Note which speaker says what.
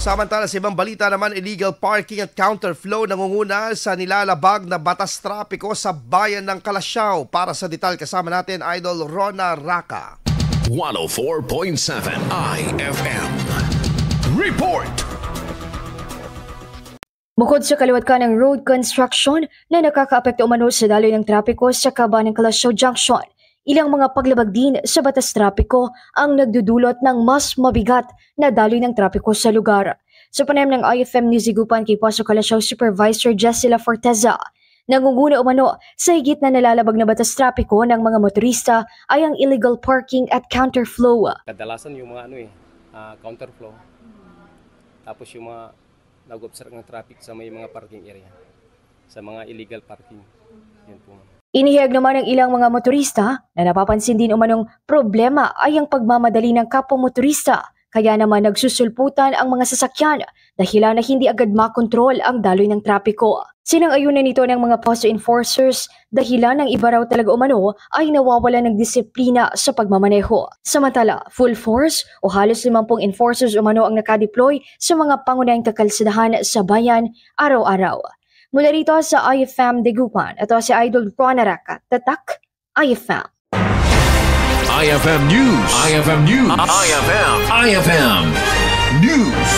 Speaker 1: Samantala sa ibang balita naman, illegal parking at counterflow nangunguna sa nilalabag na batas trapiko sa bayan ng Calasiao. Para sa detalye kasama natin, Idol Rona Raka.
Speaker 2: 104.7 IFM Report.
Speaker 3: Bukod sa kaliwat ka ng road construction na nakakaapekto umano sa daloy ng trapiko sa kaban ng Calasiao Junction, ilang mga paglabag din sa batas trapiko ang nagdudulot ng mas mabigat na daloy ng trapiko sa lugar. Sa panayam ng IFM News Higupan kay Paso Calasiao Supervisor Jessila Forteza, nangunguna umano sa higit na nalalabag na batas trapiko ng mga motorista ay ang illegal parking at counterflow.
Speaker 4: Kadalasan yung mga counterflow, tapos yung mga nag-observe ng traffic sa may mga parking area, sa mga illegal parking. Yan po.
Speaker 3: Inihayag naman ng ilang mga motorista na napapansin din umanong problema ay ang pagmamadali ng kapwa motorista, kaya naman nagsusulputan ang mga sasakyan dahilan na hindi agad makontrol ang daloy ng trapiko. Sinang-ayunan nito ng mga POSO enforcers dahilan ng iba raw talaga umano ay nawawala ng disiplina sa pagmamaneho. Samantala, full force o halos 50 enforcers umano ang nakadeploy sa mga pangunahing kakalsadahan sa bayan araw-araw. Mula rito sa IFM Dagupan, ito si Idol Rona Raka, Tatak, IFM.
Speaker 2: IFM News. IFM News. IFM News.